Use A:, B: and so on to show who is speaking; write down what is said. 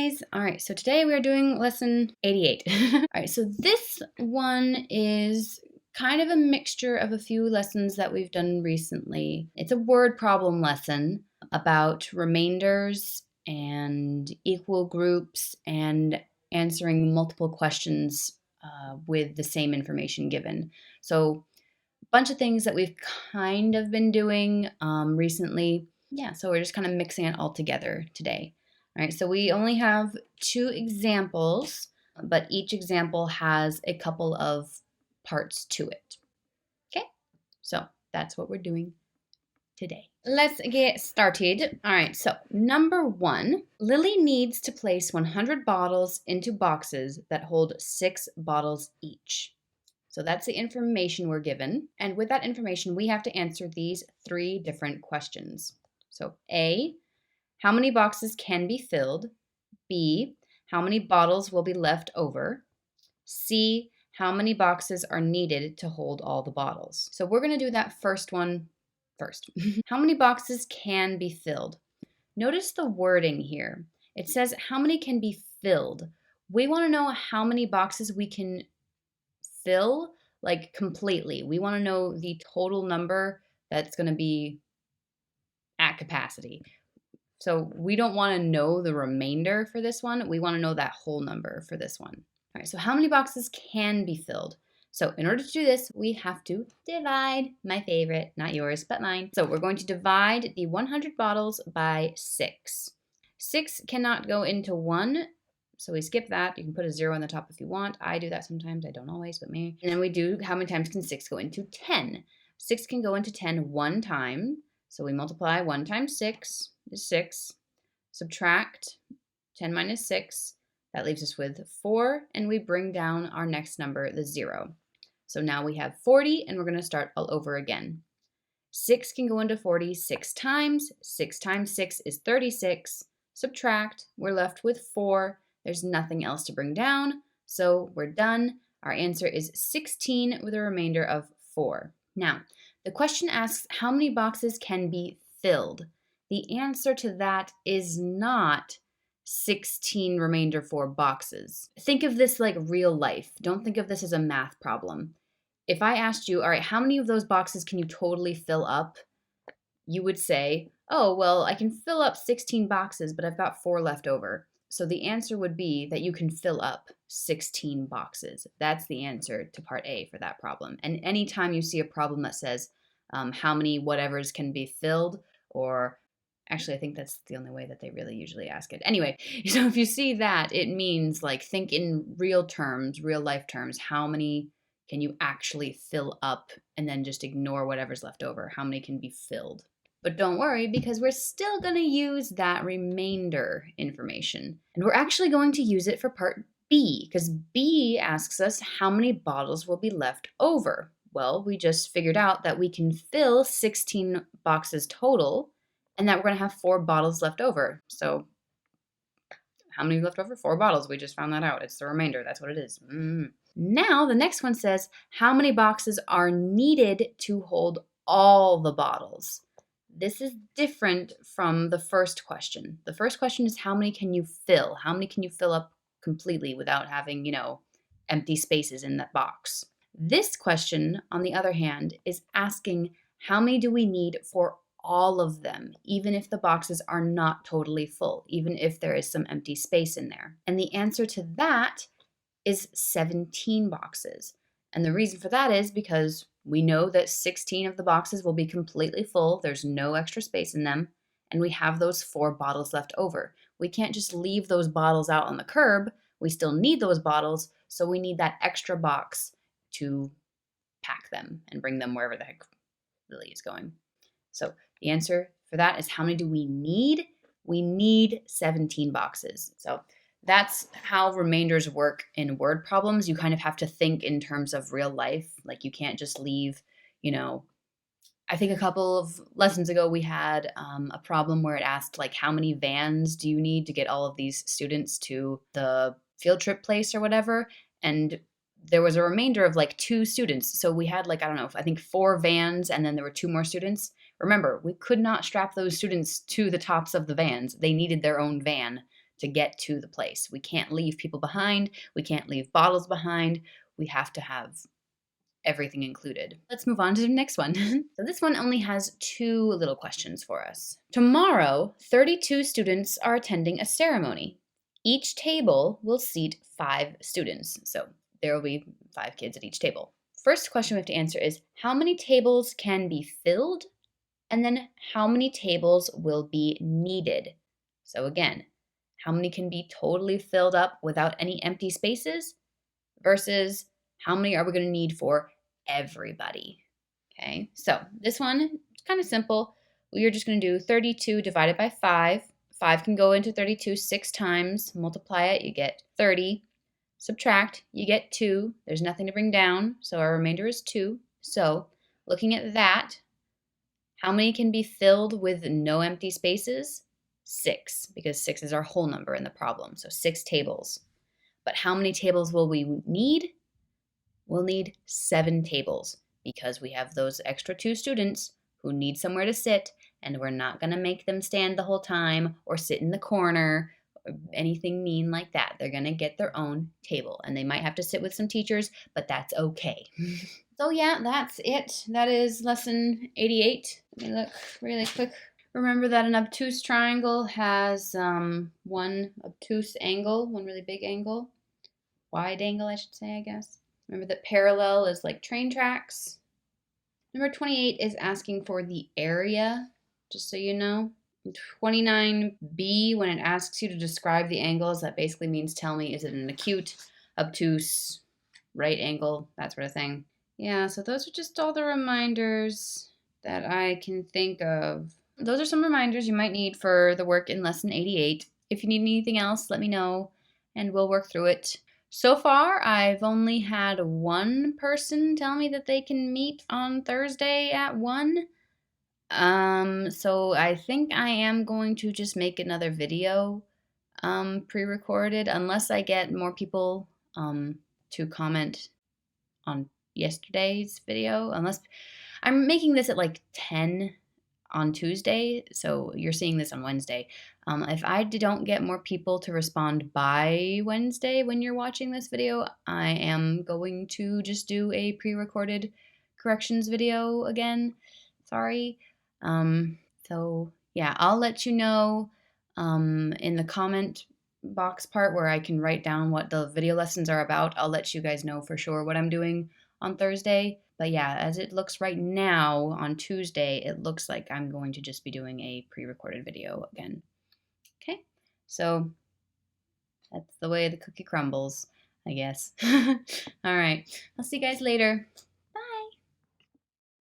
A: guys! Alright, so today we are doing lesson 88. Alright, so this one is kind of a mixture of a few lessons that we've done recently. It's a word problem lesson about remainders and equal groups and answering multiple questions with the same information given. So a bunch of things that we've kind of been doing recently. Yeah, so we're just kind of mixing it all together today. All right, so we only have 2 examples, but each example has a couple of parts to it. Okay, so that's what we're doing today. Let's get started. All right, so number 1, Lily needs to place 100 bottles into boxes that hold 6 bottles each. So that's the information we're given. And with that information, we have to answer these 3 different questions. So A, how many boxes can be filled? B, how many bottles will be left over? C, how many boxes are needed to hold all the bottles? So we're going to do that first one first. How many boxes can be filled? Notice the wording here. It says how many can be filled. We want to know how many boxes we can fill, like completely. We want to know the total number that's going to be at capacity. So we don't want to know the remainder for this one. We want to know that whole number for this one. All right, so how many boxes can be filled? So in order to do this, we have to divide. My favorite, not yours, but mine. So we're going to divide the 100 bottles by 6. 6 cannot go into 1, so we skip that. You can put a 0 on the top if you want. I do that sometimes. I don't always, but me. And then we do, how many times can 6 go into 10? 6 can go into 10 one time. So we multiply 1 times 6 is 6. Subtract 10 minus 6. That leaves us with 4. And we bring down our next number, the 0. So now we have 40, and we're going to start all over again. 6 can go into 40 6 times. 6 times 6 is 36. Subtract. We're left with 4. There's nothing else to bring down. So we're done. Our answer is 16 with a remainder of 4. Now, the question asks how many boxes can be filled. The answer to that is not 16 remainder 4 boxes. Think of this like real life. Don't think of this as a math problem. If I asked you, all right, how many of those boxes can you totally fill up? You would say, oh, well, I can fill up 16 boxes, but I've got 4 left over. So the answer would be that you can fill up 16 boxes. That's the answer to part A for that problem. And anytime you see a problem that says how many whatevers can be filled, or actually I think that's the only way that they really usually ask it. Anyway, so if you see that, it means like think in real terms, real life terms, how many can you actually fill up, and then just ignore whatever's left over. How many can be filled? But don't worry, because we're still going to use that remainder information. And we're actually going to use it for part B, because B asks us how many bottles will be left over. Well, we just figured out that we can fill 16 boxes total, and that we're going to have 4 bottles left over. So how many left over? 4 bottles. We just found that out. It's the remainder. That's what it is. Now, the next one says, how many boxes are needed to hold all the bottles? This is different from the first question. The first question is how many can you fill? How many can you fill up completely without having, empty spaces in that box? This question, on the other hand, is asking how many do we need for all of them, even if the boxes are not totally full, even if there is some empty space in there. And the answer to that is 17 boxes. And the reason for that is because we know that 16 of the boxes will be completely full. There's no extra space in them. And we have those 4 bottles left over. We can't just leave those bottles out on the curb. We still need those bottles. So we need that extra box to pack them and bring them wherever the heck Lily is going. So the answer for that is how many do we need? We need 17 boxes. So that's how remainders work in word problems. You kind of have to think in terms of real life. Like you can't just leave, I think a couple of lessons ago we had a problem where it asked like how many vans do you need to get all of these students to the field trip place or whatever. And there was a remainder of like 2 students. So we had I think 4 vans, and then there were 2 more students. Remember, we could not strap those students to the tops of the vans. They needed their own van to get to the place. We can't leave people behind. We can't leave bottles behind. We have to have everything included. Let's move on to the next one. So this one only has 2 little questions for us. Tomorrow, 32 students are attending a ceremony. Each table will seat 5 students. So there will be 5 kids at each table. First question we have to answer is, how many tables can be filled? And then how many tables will be needed? So again, how many can be totally filled up without any empty spaces versus how many are we going to need for everybody? Okay, so this one is kind of simple. We are just going to do 32 divided by 5. 5 can go into 32 6 times. Multiply it, you get 30. Subtract, you get 2. There's nothing to bring down, so our remainder is 2. So looking at that, how many can be filled with no empty spaces? 6, because 6 is our whole number in the problem. So 6 tables. But how many tables will we need? We'll need 7 tables because we have those extra 2 students who need somewhere to sit, and we're not going to make them stand the whole time or sit in the corner or anything mean like that. They're going to get their own table, and they might have to sit with some teachers, but that's okay. So yeah, that's it. That is lesson 88. Let me look really quick. Remember that an obtuse triangle has one obtuse angle, one really big angle. Wide angle, I should say, I guess. Remember that parallel is like train tracks. Number 28 is asking for the area, just so you know. 29b, when it asks you to describe the angles, that basically means tell me, is it an acute, obtuse, right angle, that sort of thing. Yeah, so those are just all the reminders that I can think of. Those are some reminders you might need for the work in lesson 88. If you need anything else, let me know, and we'll work through it. So far, I've only had 1 person tell me that they can meet on Thursday at 1. So I think I am going to just make another video pre-recorded, unless I get more people to comment on yesterday's video. Unless I'm making this at like 10 on Tuesday, so you're seeing this on Wednesday. If I don't get more people to respond by Wednesday when you're watching this video, I am going to just do a pre-recorded corrections video again. Sorry. So yeah, I'll let you know in the comment box part where I can write down what the video lessons are about. I'll let you guys know for sure what I'm doing on Thursday. But yeah, as it looks right now on Tuesday, it looks like I'm going to just be doing a pre-recorded video again. Okay, so that's the way the cookie crumbles, I guess. All right, I'll see you guys later.